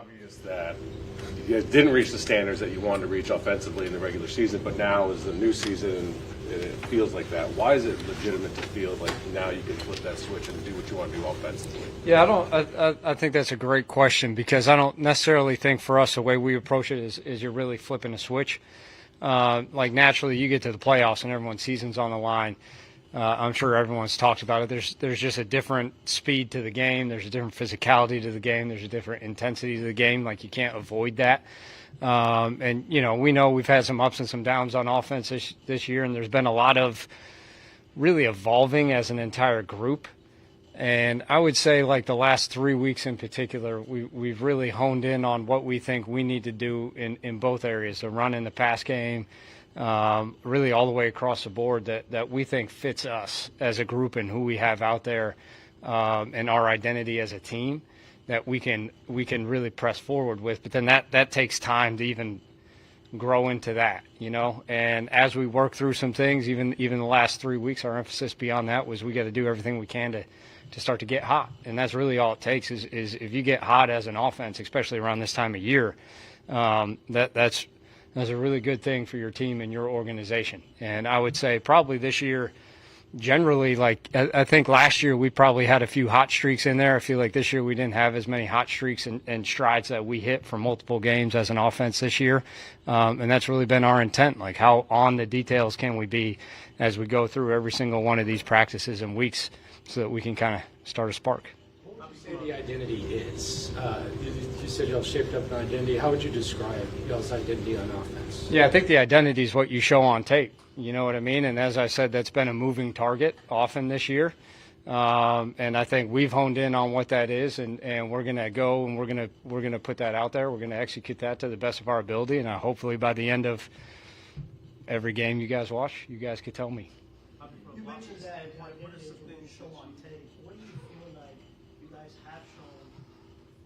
obvious that you guys didn't reach the standards that you wanted to reach offensively in the regular season, but now is the new season and it feels like that. Why is it legitimate to feel like now you can flip that switch and do what you want to do offensively? Yeah, I think that's a great question because I don't necessarily think for us the way we approach it is you're really flipping a switch. Like naturally you get to the playoffs and everyone's season's on the line. I'm sure everyone's talked about it. There's just a different speed to the game. There's a different physicality to the game. There's a different intensity to the game. Like you can't avoid that. And we know we've had some ups and some downs on offense this year, and there's been a lot of really evolving as an entire group. And I would say like the last 3 weeks in particular, we've really honed in on what we think we need to do in both areas, the run and the pass game. Really all the way across the board that we think fits us as a group and who we have out there and our identity as a team that we can really press forward with. But then that takes time to even grow into that, And as we work through some things, even the last 3 weeks, our emphasis beyond that was we got to do everything we can to start to get hot. And that's really all it takes is if you get hot as an offense, especially around this time of year, that's a really good thing for your team and your organization. And I would say probably this year, generally, like I think last year we probably had a few hot streaks in there. I feel like this year we didn't have as many hot streaks and strides that we hit for multiple games as an offense this year. And that's really been our intent. Like how on the details can we be as we go through every single one of these practices and weeks so that we can kind of start a spark. The identity is. You said y'all shaped up an identity. How would you describe y'all's identity on offense? Yeah, I think the identity is what you show on tape. You know what I mean? And as I said, that's been a moving target often this year. And I think we've honed in on what that is, and we're going to go and we're gonna put that out there. We're going to execute that to the best of our ability, and hopefully by the end of every game you guys watch, you guys could tell me. You mentioned that identity is what you show on tape. What do you feel like you guys have shown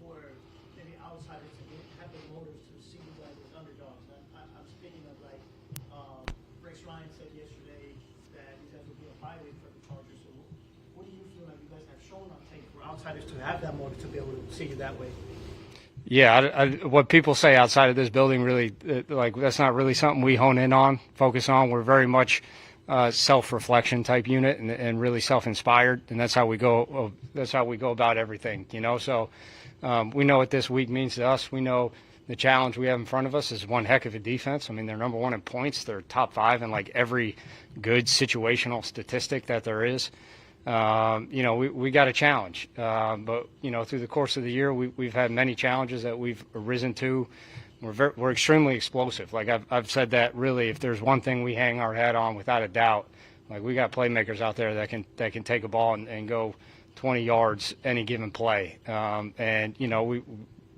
for maybe outsiders to have the motives to see you guys as underdogs? I'm speaking of like Rex Ryan said yesterday that you guys would be a byway for the Chargers. So what do you feel like you guys have shown on tape for outsiders to have that motive to be able to see you that way? Yeah, what people say outside of this building really, like that's not really something we hone in on, focus on. We're very much self-reflection type unit and really self-inspired, and that's how we go. That's how we go about everything, So we know what this week means to us. We know the challenge we have in front of us is one heck of a defense. I mean, they're number one in points. They're top 5 in like every good situational statistic that there is. We got a challenge, but through the course of the year, we've had many challenges that we've risen to. We're extremely explosive. Like I've said that really, if there's one thing we hang our hat on without a doubt, like we got playmakers out there that can take a ball and go 20 yards any given play.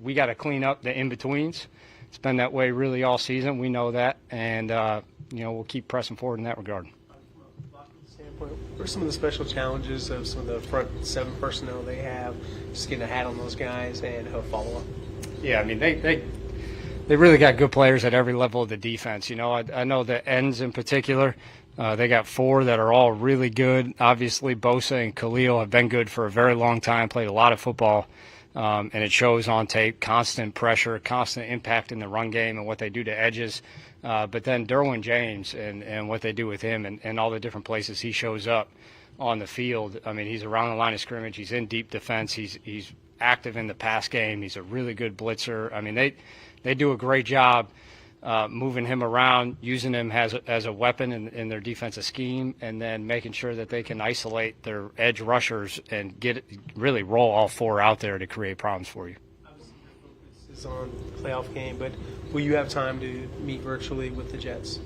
We got to clean up the in-betweens. It's been that way really all season. We know that, and we'll keep pressing forward in that regard. What are some of the special challenges of some of the front 7 personnel they have, just getting a hat on those guys and a follow-up? Yeah, I mean, they really got good players at every level of the defense. I know the ends in particular, they got 4 that are all really good. Obviously, Bosa and Khalil have been good for a very long time, played a lot of football, and it shows on tape, constant pressure, constant impact in the run game and what they do to edges. But then Derwin James and what they do with him and all the different places he shows up on the field. I mean, he's around the line of scrimmage. He's in deep defense. He's active in the pass game. He's a really good blitzer. I mean, they do a great job moving him around, using him as a weapon in their defensive scheme, and then making sure that they can isolate their edge rushers and really roll all 4 out there to create problems for you. Obviously, your focus is on the playoff game, but will you have time to meet virtually with the Jets?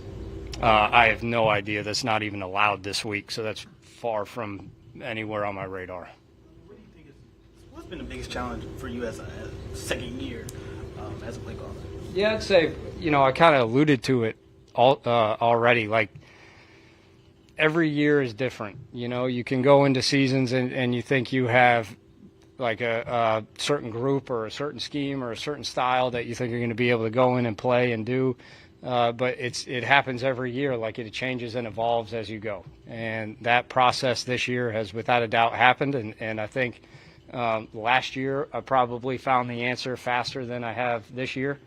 I have no idea. That's not even allowed this week, so that's far from anywhere on my radar. What do you think what's been the biggest challenge for you as a second year as a play caller? Yeah, I'd say, I kind of alluded to it already. Like, every year is different. You can go into seasons and you think you have like a certain group or a certain scheme or a certain style that you think you're going to be able to go in and play and do. But it happens every year. Like, it changes and evolves as you go. And that process this year has without a doubt happened. And I think Last year, I probably found the answer faster than I have this year.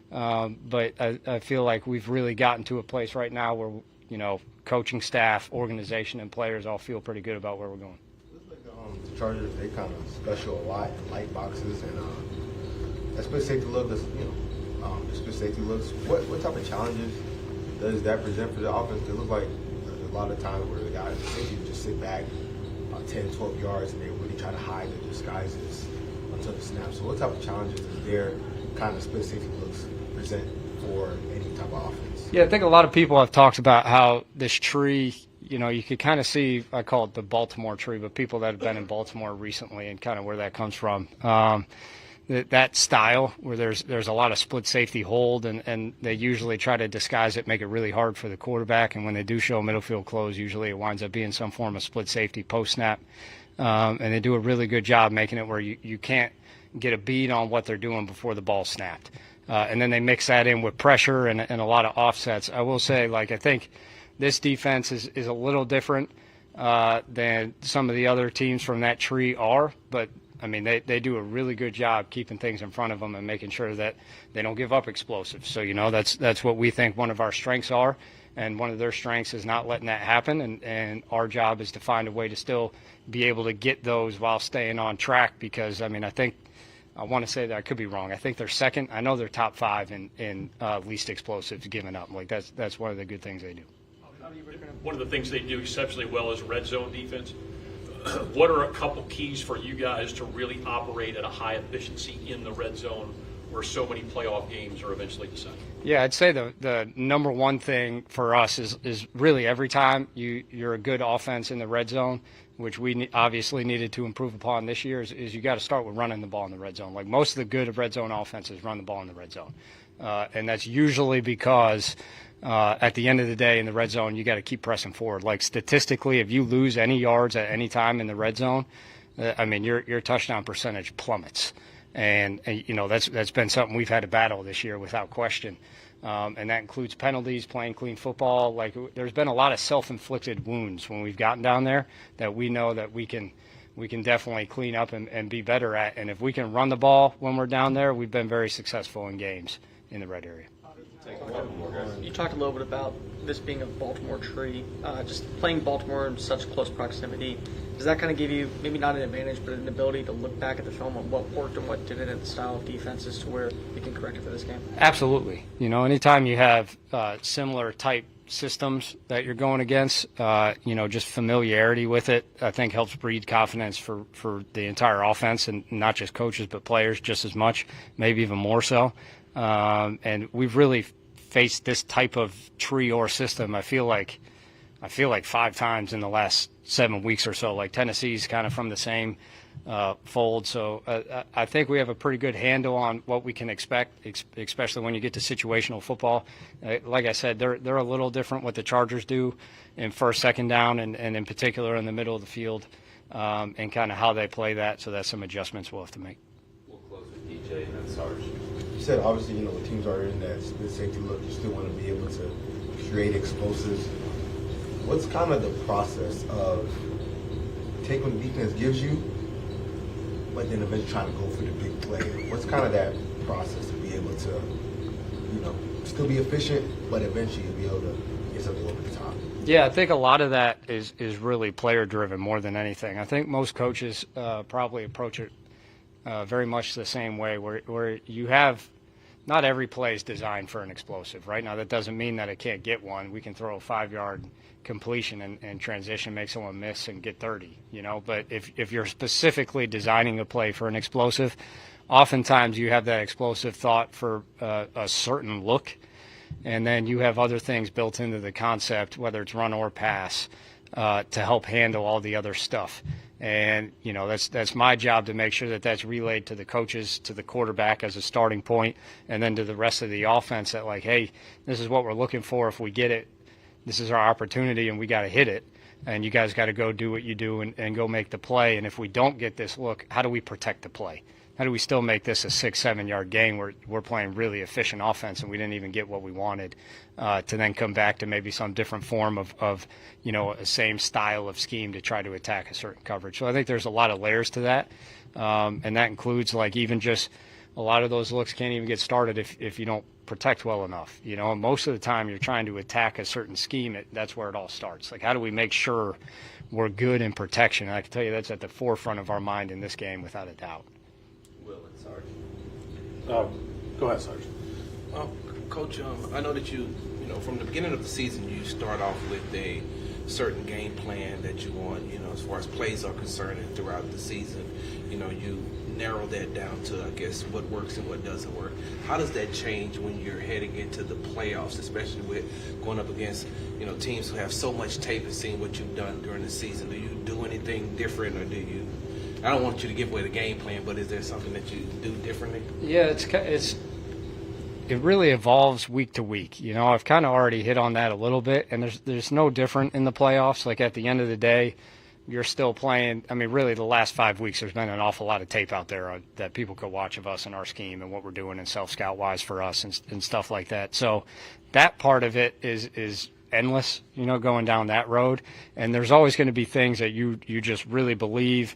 But I feel like we've really gotten to a place right now where, coaching staff, organization, and players all feel pretty good about where we're going. Looks like the Chargers, they kind of special a lot in light boxes and that split safety look, the split safety looks. What type of challenges does that present for the offense? It looks like there's a lot of times where the guys essentially just sit back 10, 12 yards and they really try to hide their disguises until the snap. So what type of challenges does their kind of split safety looks present for any type of offense? Yeah, I think a lot of people have talked about how this tree, you could kind of see, I call it the Baltimore tree, but people that have been in Baltimore recently and kind of where that comes from. That style where there's a lot of split safety hold and they usually try to disguise it, make it really hard for the quarterback. And when they do show middle field close, usually it winds up being some form of split safety post snap. And they do a really good job making it where you can't get a bead on what they're doing before the ball snapped. And then they mix that in with pressure and a lot of offsets. I will say, I think this defense is a little different than some of the other teams from that tree are, but I mean, they do a really good job keeping things in front of them and making sure that they don't give up explosives. So, that's what we think one of our strengths are, and one of their strengths is not letting that happen. And our job is to find a way to still be able to get those while staying on track because, I want to say that I could be wrong. I think they're second. I know they're top 5 in least explosives given up. That's one of the good things they do. One of the things they do exceptionally well is red zone defense. What are a couple keys for you guys to really operate at a high efficiency in the red zone where so many playoff games are eventually decided? Yeah, I'd say the number one thing for us is really every time you're a good offense in the red zone, which we obviously needed to improve upon this year, is you got to start with running the ball in the red zone. Like most of the good red zone offenses run the ball in the red zone. And that's usually because at the end of the day in the red zone, you got to keep pressing forward. Like statistically, if you lose any yards at any time in the red zone, your touchdown percentage plummets. And that's been something we've had to battle this year without question. And that includes penalties, playing clean football. There's been a lot of self-inflicted wounds when we've gotten down there that we know that we can definitely clean up and be better at. And if we can run the ball when we're down there, we've been very successful in games in the red area. You talked a little bit about this being a Baltimore tree. Just playing Baltimore in such close proximity, does that kind of give you maybe not an advantage, but an ability to look back at the film on what worked and what didn't in the style of defenses to where you can correct it for this game? Absolutely. Anytime you have similar type systems that you're going against, just familiarity with it, I think helps breed confidence for the entire offense, and not just coaches but players just as much, maybe even more so. And we've really faced this type of tree or system. I feel like 5 times in the last 7 weeks or so. Like Tennessee's kind of from the same fold. So I think we have a pretty good handle on what we can expect, especially when you get to situational football. Like I said, they're a little different what the Chargers do in first, second down, and in particular in the middle of the field, and kind of how they play that. So that's some adjustments we'll have to make. We'll close with DJ and then Sarge. You said obviously, when teams are in that split safety look, you still want to be able to create explosives. What's kind of the process of taking what the defense gives you, but then eventually trying to go for the big play? What's kind of that process to be able to, still be efficient, but eventually be able to get something over the top? Yeah, I think a lot of that is really player driven more than anything. I think most coaches probably approach it very much the same way, where you have not every play is designed for an explosive. Right now, that doesn't mean that it can't get one. We can throw a 5-yard completion and transition, make someone miss and get 30. But if you're specifically designing a play for an explosive, oftentimes you have that explosive thought for a certain look, and then you have other things built into the concept, whether it's run or pass, to help handle all the other stuff. And, that's my job to make sure that that's relayed to the coaches, to the quarterback as a starting point, and then to the rest of the offense that, hey, this is what we're looking for. If we get it, this is our opportunity, and we got to hit it. And you guys got to go do what you do and go make the play. And if we don't get this look, how do we protect the play? how do we still make this a 6-7 yard game where we're playing really efficient offense and we didn't even get what we wanted, to then come back to maybe some different form of a same style of scheme to try to attack a certain coverage. So I think there's a lot of layers to that, and that includes like even just a lot of those looks can't even get started if you don't protect well enough. And most of the time you're trying to attack a certain scheme, that's where it all starts. Like, how do we make sure we're good in protection? And I can tell you that's at the forefront of our mind in this game without a doubt. Will and Sarge. Go ahead, Sarge. Coach, I know that from the beginning of the season, you start off with a certain game plan that you want, as far as plays are concerned, and throughout the season, you narrow that down to, I guess, what works and what doesn't work. How does that change when you're heading into the playoffs, especially with going up against, teams who have so much tape and seeing what you've done during the season? Do you do anything different, or do you? I don't want you to give away the game plan, but is there something that you do differently? Yeah, it really evolves week to week. I've kind of already hit on that a little bit, and there's no different in the playoffs. Like, at the end of the day, you're still playing. I mean, really, the last 5 weeks, there's been an awful lot of tape out there that people could watch of us and our scheme and what we're doing and self-scout wise for us and stuff like that. So that part of it is endless, going down that road. And there's always going to be things that you just really believe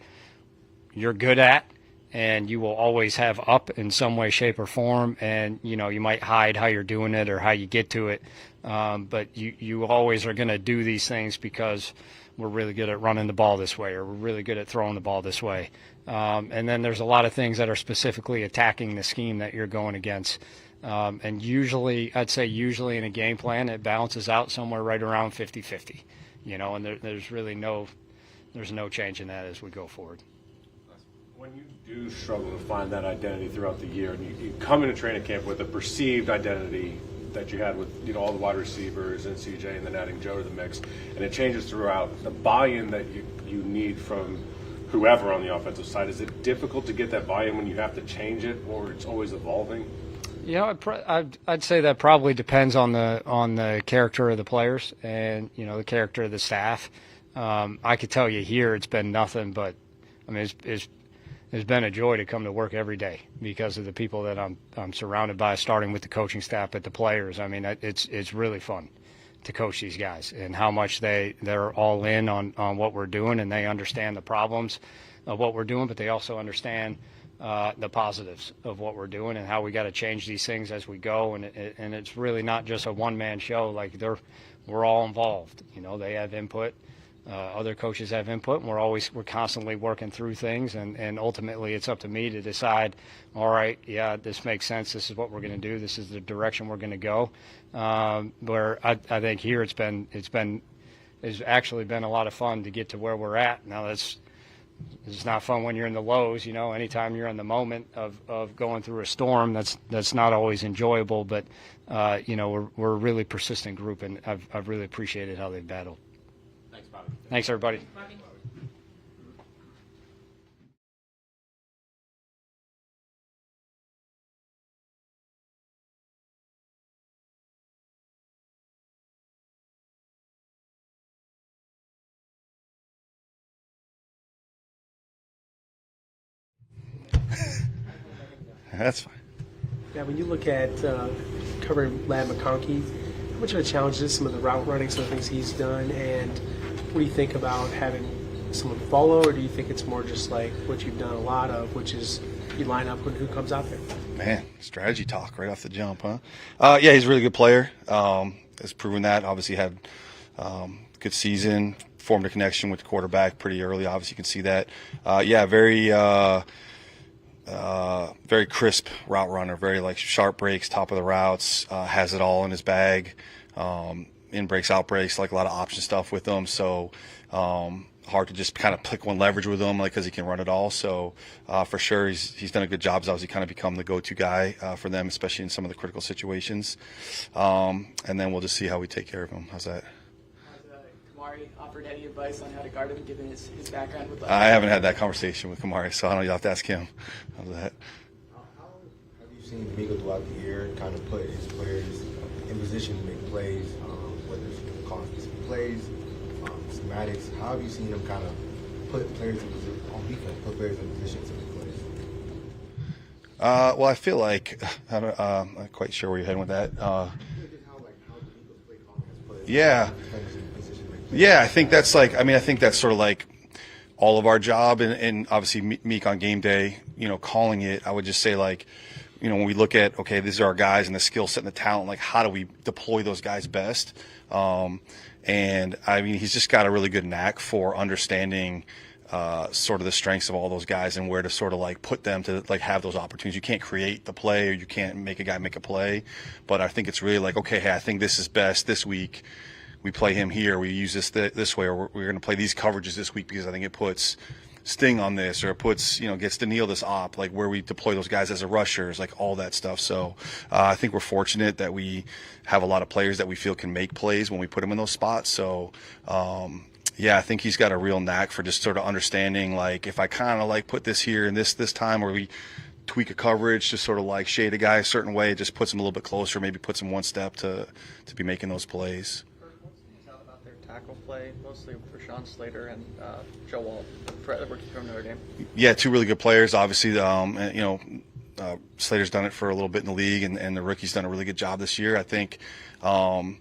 you're good at, and you will always have up in some way, shape, or form. And, you might hide how you're doing it or how you get to it. But you always are going to do these things because we're really good at running the ball this way, or we're really good at throwing the ball this way. And then there's a lot of things that are specifically attacking the scheme that you're going against. And I'd say usually in a game plan, it balances out somewhere right around 50-50, and there's really no change in that as we go forward. When you do struggle to find that identity throughout the year, and you come into training camp with a perceived identity that you had with all the wide receivers and CJ, and then adding Joe to the mix, and it changes throughout, the buy-in that you need from whoever on the offensive side, is it difficult to get that buy-in when you have to change it, or it's always evolving? I'd say that probably depends on the character of the players and the character of the staff. I could tell you here it's been nothing but, I mean, it's been a joy to come to work every day because of the people that I'm surrounded by, starting with the coaching staff, but the players. I mean, it's really fun to coach these guys and how much they're all in on what we're doing, and they understand the problems of what we're doing, but they also understand the positives of what we're doing and how we got to change these things as we go. And it's really not just a one-man show. Like, we're all involved. They have input. Other coaches have input, and we're constantly working through things, and ultimately it's up to me to decide, all right, yeah, this makes sense, this is what we're going to do, this is the direction we're going to go. Where I think here it's actually been a lot of fun to get to where we're at. Now it's not fun when you're in the lows, anytime you're in the moment of going through a storm, that's not always enjoyable, but we're a really persistent group, and I've really appreciated how they've battled. Thanks, everybody. That's fine. Now, when you look at covering Lad McConkey, how much of a challenge is some of the route running, some of the things he's done, and what do you think about having someone follow, or do you think it's more just like what you've done a lot of, which is you line up with who comes out there? Man, strategy talk right off the jump, huh? Yeah, he's a really good player. Has proven that. Obviously had good season, formed a connection with the quarterback pretty early. Obviously, you can see that. Yeah, very crisp route runner, very like sharp breaks, top of the routes, has it all in his bag. In breaks, out breaks, like a lot of option stuff with him. So hard to just kind of pick one leverage with him, like because he can run it all. So for sure, he's done a good job. He's obviously kind of become the go-to guy for them, especially in some of the critical situations. And then we'll just see how we take care of him. How's that? Has Kamari offered any advice on how to guard him, given his background with? I haven't had that conversation with Kamari, so I don't know. You'll have to ask him. How's that? How have you seen D'Amico throughout the year kind of put his players in position to make plays, whether it's calling specific plays, schematics? How have you seen him kind of put players in position on defense, put players in position to make plays? Well, I feel like I'm not quite sure where you're heading with that. Yeah, I think that's like. I mean, I think that's sort of like all of our job, and obviously Meek on game day, calling it. I would just say like, when we look at, okay, these are our guys and the skill set and the talent, like how do we deploy those guys best? And I mean, he's just got a really good knack for understanding sort of the strengths of all those guys and where to sort of like put them to like have those opportunities. You can't create the play or you can't make a guy make a play, but I think it's really like, okay, hey, I think this is best this week. We play him here. We use this way, or we're going to play these coverages this week because I think it puts Sting on this, or it puts, gets Daniil this op, like where we deploy those guys as a rushers, like all that stuff. So I think we're fortunate that we have a lot of players that we feel can make plays when we put them in those spots. So yeah, I think he's got a real knack for just sort of understanding, like if I kind of like put this here and this time, or we tweak a coverage to sort of like shade a guy a certain way, it just puts him a little bit closer, maybe puts him one step to be making those plays. About their tackle play, mostly for Sean Slater and Joe Walt, the rookie from Notre Dame. Yeah, two really good players. Obviously, Slater's done it for a little bit in the league, and the rookie's done a really good job this year. I think, one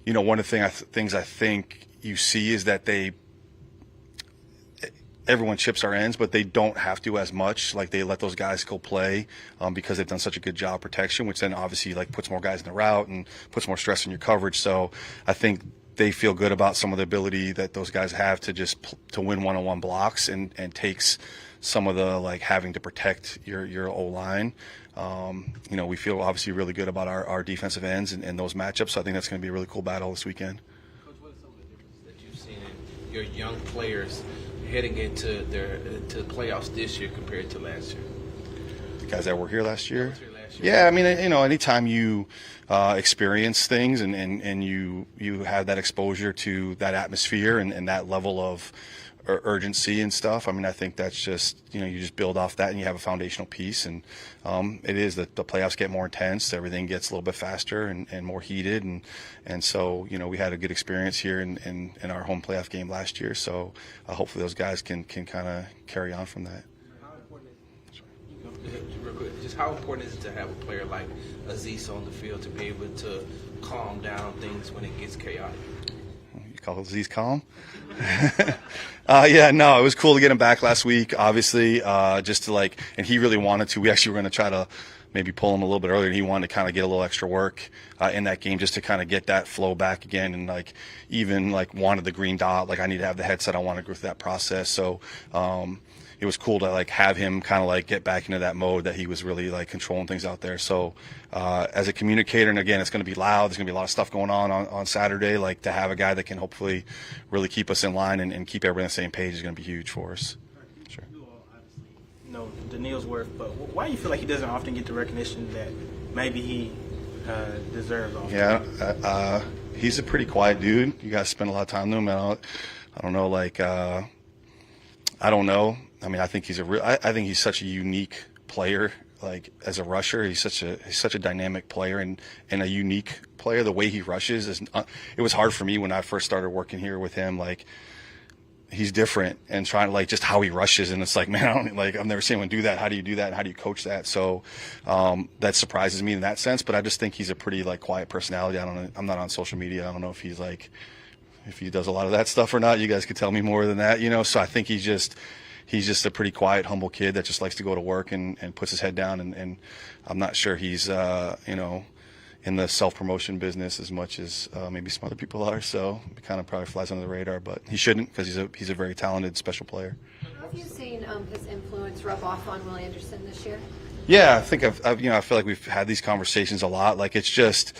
of the things I think you see is that everyone chips our ends, but they don't have to as much. Like they let those guys go play because they've done such a good job protection, which then obviously like puts more guys in the route and puts more stress on your coverage. So I think they feel good about some of the ability that those guys have to just to win one-on-one blocks and takes some of the like having to protect your O-line. We feel obviously really good about our defensive ends and those matchups. So I think that's going to be a really cool battle this weekend. Coach, what are some of the differences that you've seen in your young players heading into the playoffs this year compared to last year? The guys that were here last year? Yeah, I mean, anytime you experience things and you have that exposure to that atmosphere and that level of urgency and stuff, I mean, I think that's just, you just build off that and you have a foundational piece. And it is that the playoffs get more intense, everything gets a little bit faster and more heated. And so, we had a good experience here in our home playoff game last year. So hopefully those guys can kind of carry on from that. Real quick, just how important is it to have a player like Aziz on the field to be able to calm down things when it gets chaotic? You call Aziz calm? Yeah, no, it was cool to get him back last week, obviously, just to and he really wanted to. We actually were going to try to maybe pull him a little bit earlier, and he wanted to kind of get a little extra work in that game just to kind of get that flow back again, and even wanted the green dot, I need to have the headset, I want to go through that process. So it was cool to have him kind of get back into that mode that he was really controlling things out there. So as a communicator, and again, it's going to be loud, there's going to be a lot of stuff going on Saturday, to have a guy that can hopefully really keep us in line and keep everybody on the same page is going to be huge for us. Sure. You all obviously know Daniil's worth, but why do you feel like he doesn't often get the recognition that maybe he deserves often? Yeah, he's a pretty quiet dude. You guys spend a lot of time with him. I don't know, I don't know. I mean, I think I think he's such a unique player. As a rusher, he's such a dynamic player and a unique player. The way he rushes it was hard for me when I first started working here with him. He's different and trying to just how he rushes, and it's man, I've never seen anyone do that. How do you do that? And how do you coach that? So that surprises me in that sense. But I just think he's a pretty quiet personality. I don't know. I'm not on social media. I don't know if he's if he does a lot of that stuff or not. You guys could tell me more than that, So I think he's just a pretty quiet, humble kid that just likes to go to work and puts his head down. And I'm not sure he's, in the self-promotion business as much as maybe some other people are. So it kind of probably flies under the radar, but he shouldn't because he's a very talented, special player. How have you seen his influence rub off on Will Anderson this year? Yeah, I think I feel like we've had these conversations a lot. It's just,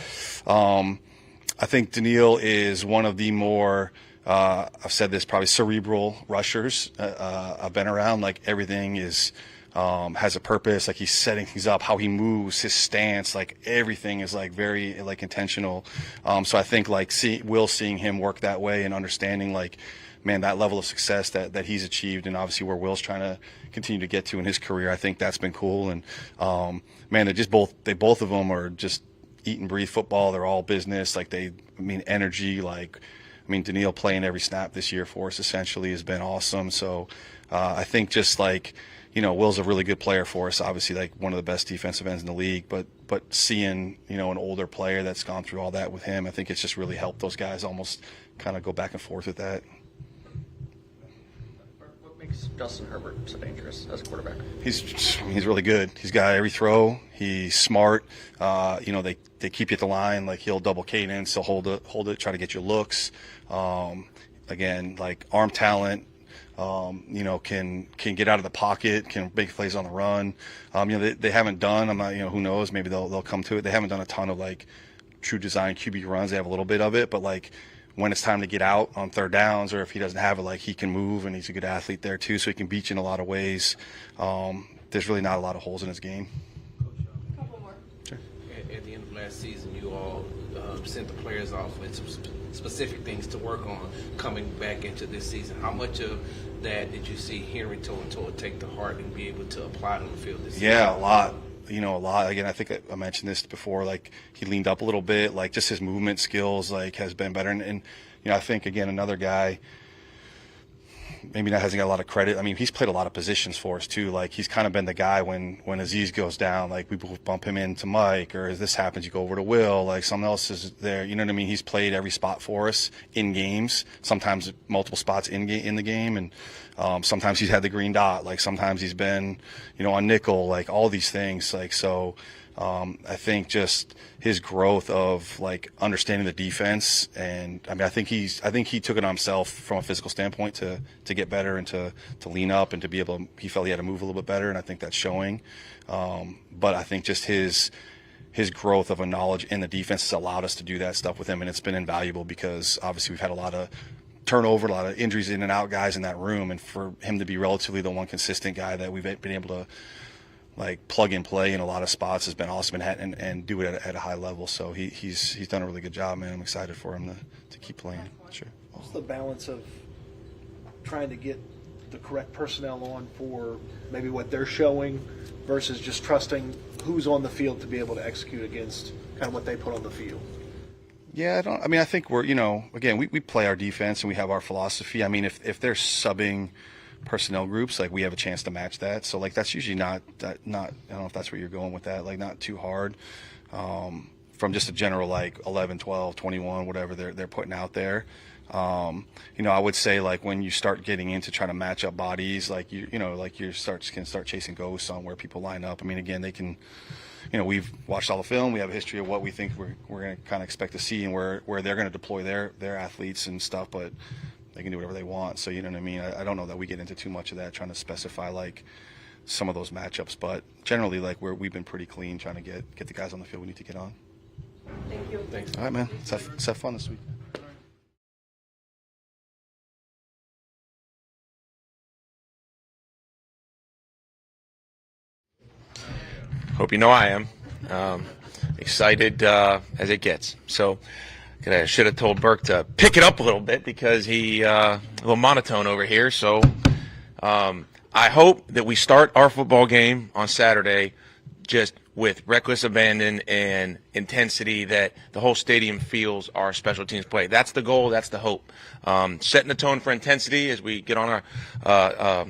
I think Daniil is one of the more, I've said this, probably cerebral rushers I've been around. Everything is has a purpose. He's setting things up, how he moves, his stance, everything is very intentional. So I think seeing him work that way and understanding man, that level of success that he's achieved, and obviously where Will's trying to continue to get to in his career, I think that's been cool. And man, they both of them are just eat and breathe football. They're all business. Energy. Daniil playing every snap this year for us essentially has been awesome. So I think just Will's a really good player for us, obviously, like one of the best defensive ends in the league. But seeing, an older player that's gone through all that with him, I think it's just really helped those guys almost kind of go back and forth with that. What makes Justin Herbert so dangerous as a quarterback? He's really good. He's got every throw. He's smart. They keep you at the line. Like, he'll double cadence. He'll hold it, try to get you looks. Again, like arm talent. Can get out of the pocket, can make plays on the run. They haven't done. I'm not. Who knows? Maybe they'll come to it. They haven't done a ton of like true design QB runs. They have a little bit of it, but like when it's time to get out on third downs, or if he doesn't have it, like he can move, and he's a good athlete there too. So he can beat you in a lot of ways. There's really not a lot of holes in his game. Sure. At the end of last season, you all sent the players off with some specific things to work on coming back into this season. How much of that did you see Henry toe take to heart and be able to apply on the field this season? Yeah, a lot. A lot. Again, I think I mentioned this before. Like, he leaned up a little bit. Like, just his movement skills has been better. And I think again another guy. Maybe that hasn't got a lot of credit. I mean, he's played a lot of positions for us too. Like, he's kind of been the guy when Aziz goes down, like we bump him into Mike, or as this happens, you go over to Will. Like, someone else is there. You know what I mean? He's played every spot for us in games. Sometimes multiple spots in the game, and sometimes he's had the green dot. Like, sometimes he's been, on nickel. Like, all these things. Like, so. I think just his growth of like understanding the defense, and I mean, I think he took it on himself from a physical standpoint to get better and to lean up and to be able to, he felt he had to move a little bit better, and I think that's showing. But I think just his growth of a knowledge in the defense has allowed us to do that stuff with him, and it's been invaluable because obviously we've had a lot of turnover, a lot of injuries in and out guys in that room, and for him to be relatively the one consistent guy that we've been able to like plug and play in a lot of spots has been awesome, and do it at a high level. So he's done a really good job, man. I'm excited for him to keep playing. Sure. What's the balance of trying to get the correct personnel on for maybe what they're showing versus just trusting who's on the field to be able to execute against kind of what they put on the field? Yeah, I think we're, again, we play our defense and we have our philosophy. I mean, if they're subbing personnel groups, like, we have a chance to match that. So like, that's usually not I don't know if that's where you're going with that, like, not too hard, from just a general like 11, 12, 21, whatever they're putting out there. I would say like when you start getting into trying to match up bodies, like you can start chasing ghosts on where people line up. I mean, again, they can, we've watched all the film. We have a history of what we think we're going to kind of expect to see and where they're going to deploy their athletes and stuff, but they can do whatever they want. So, you know what I mean? I don't know that we get into too much of that, trying to specify like some of those matchups, but generally, like, we've been pretty clean trying to get the guys on the field we need to get on. Thank you. Thanks. All right, man. Let's have fun this week. Hope you know I am. Excited as it gets. So I should have told Burke to pick it up a little bit because he a little monotone over here. So I hope that we start our football game on Saturday just with reckless abandon and intensity that the whole stadium feels our special teams play. That's the goal. That's the hope. Setting the tone for intensity as we get on our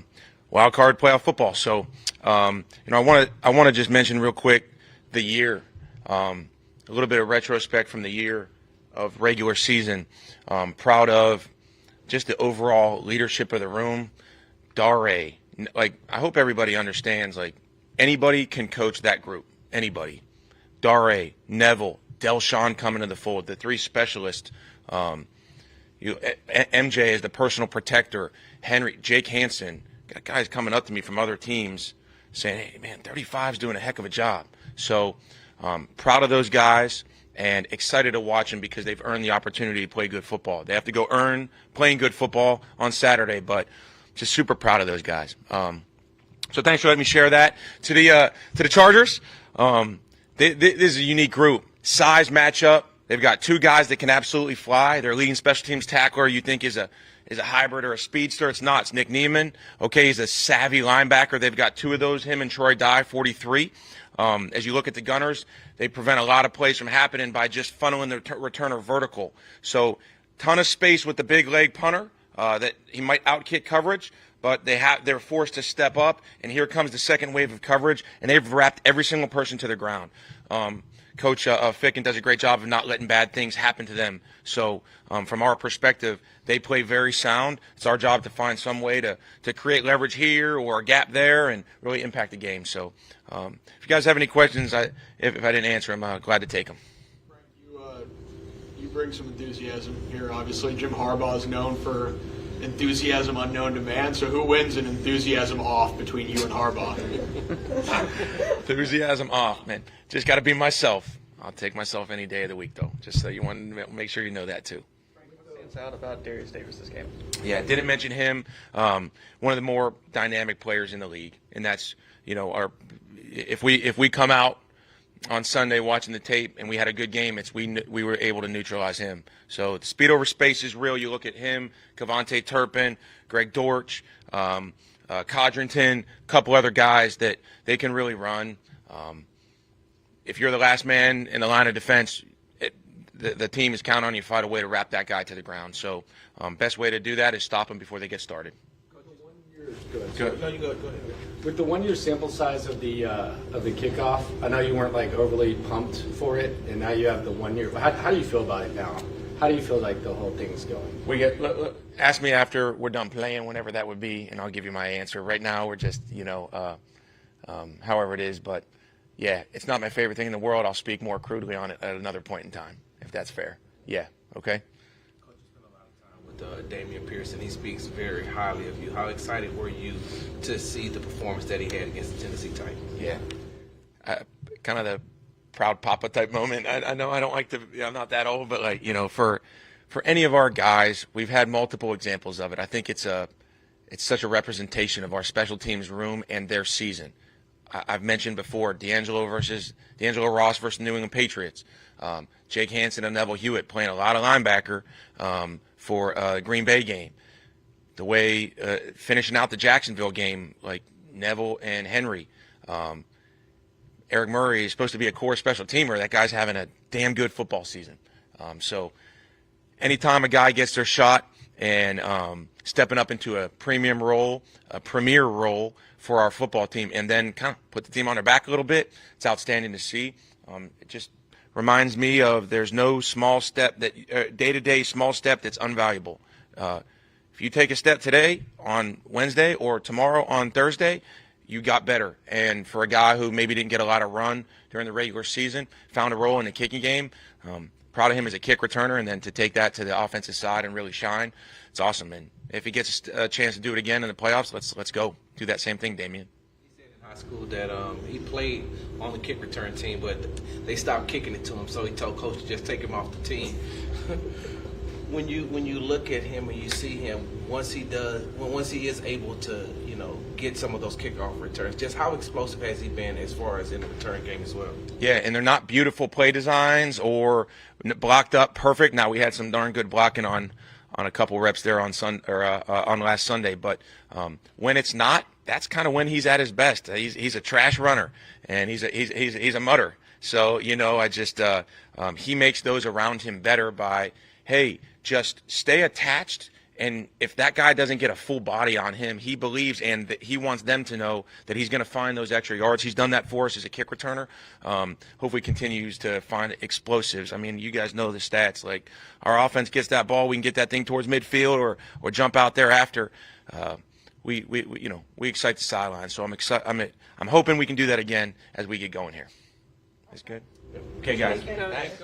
wild card playoff football. So I want to just mention real quick the year, a little bit of retrospect from the year of regular season. Proud of just the overall leadership of the room. Dare, like, I hope everybody understands, like, anybody can coach that group. Anybody. Dare, Neville, Delshawn coming to the fold, the three specialists. MJ is the personal protector. Henry, Jake Hansen, got guys coming up to me from other teams saying, hey, man, 35's doing a heck of a job. So proud of those guys and excited to watch them because they've earned the opportunity to play good football. They have to go earn playing good football on Saturday, but just super proud of those guys. So thanks for letting me share that. To the Chargers, this is a unique group. Size matchup. They've got two guys that can absolutely fly. Their leading special teams tackler you think is a hybrid or a speedster. It's not. It's Nick Neiman. Okay, he's a savvy linebacker. They've got two of those, him and Troy Dye, 43. As you look at the Gunners, they prevent a lot of plays from happening by just funneling the returner vertical. So ton of space with the big leg punter, that he might outkick coverage, but they're forced to step up, and here comes the second wave of coverage, and they've wrapped every single person to the ground. Coach Ficken does a great job of not letting bad things happen to them. So from our perspective, they play very sound. It's our job to find some way to create leverage here or a gap there and really impact the game. So if you guys have any questions, if I didn't answer them, I'm glad to take them. You bring some enthusiasm here. Obviously, Jim Harbaugh is known for enthusiasm unknown to man. So who wins an enthusiasm off between you and Harbaugh? Enthusiasm off, man. Just got to be myself. I'll take myself any day of the week, though. Just so you want to make sure you know that, too. What stands out about Darius Davis this game? Yeah, didn't mention him. One of the more dynamic players in the league, and that's, if we come out on Sunday watching the tape and we had a good game, we were able to neutralize him. So the speed over space is real. You look at him, Cavante Turpin, Greg Dortch, Codrington, a couple other guys that they can really run. If you're the last man in the line of defense, the team is counting on you to find a way to wrap that guy to the ground. So best way to do that is stop them before they get started. Good. No, you go ahead. With the 1 year sample size of the kickoff, I know you weren't like overly pumped for it, and now you have the 1 year. How do you feel about it now? How do you feel like the whole thing's going? Ask me after we're done playing, whenever that would be, and I'll give you my answer. Right now, we're just however it is, but yeah, it's not my favorite thing in the world. I'll speak more crudely on it at another point in time, if that's fair. Yeah. Okay. Damian Pearson, he speaks very highly of you. How excited were you to see the performance that he had against the Tennessee Titans? Yeah, kind of the proud papa type moment. I know I don't like to. I'm not that old, but for any of our guys, we've had multiple examples of it. I think it's such a representation of our special teams room and their season. I've mentioned before D'Angelo Ross versus New England Patriots. Jake Hansen and Neville Hewitt playing a lot of linebacker for Green Bay game. The way finishing out the Jacksonville game, like Neville and Henry. Eric Murray is supposed to be a core special teamer. That guy's having a damn good football season. So anytime a guy gets their shot and stepping up into a premier role for our football team, and then kind of put the team on their back a little bit, it's outstanding to see. It just reminds me of there's no small step day-to-day small step that's unvaluable. If you take a step today on Wednesday or tomorrow on Thursday, you got better. And for a guy who maybe didn't get a lot of run during the regular season, found a role in the kicking game, proud of him as a kick returner, and then to take that to the offensive side and really shine, it's awesome. And if he gets a chance to do it again in the playoffs, let's go do that same thing, Damian. High school that he played on the kick return team, but they stopped kicking it to him, so he told coach to just take him off the team. When you look at him and you see him, once he is able to get some of those kickoff returns, just how explosive has he been as far as in the return game as well? Yeah, and they're not beautiful play designs or blocked up perfect. Now we had some darn good blocking on a couple reps there on last Sunday, but when it's not, that's kind of when he's at his best. He's a trash runner, and he's a mutter. So he makes those around him better by, hey, just stay attached. And if that guy doesn't get a full body on him, he believes and he wants them to know that he's going to find those extra yards. He's done that for us as a kick returner. Hopefully continues to find explosives. I mean, you guys know the stats. Like, our offense gets that ball, we can get that thing towards midfield or jump out there after. We excite the sideline. So I'm hoping we can do that again as we get going here. That's good. Okay, guys. Thanks.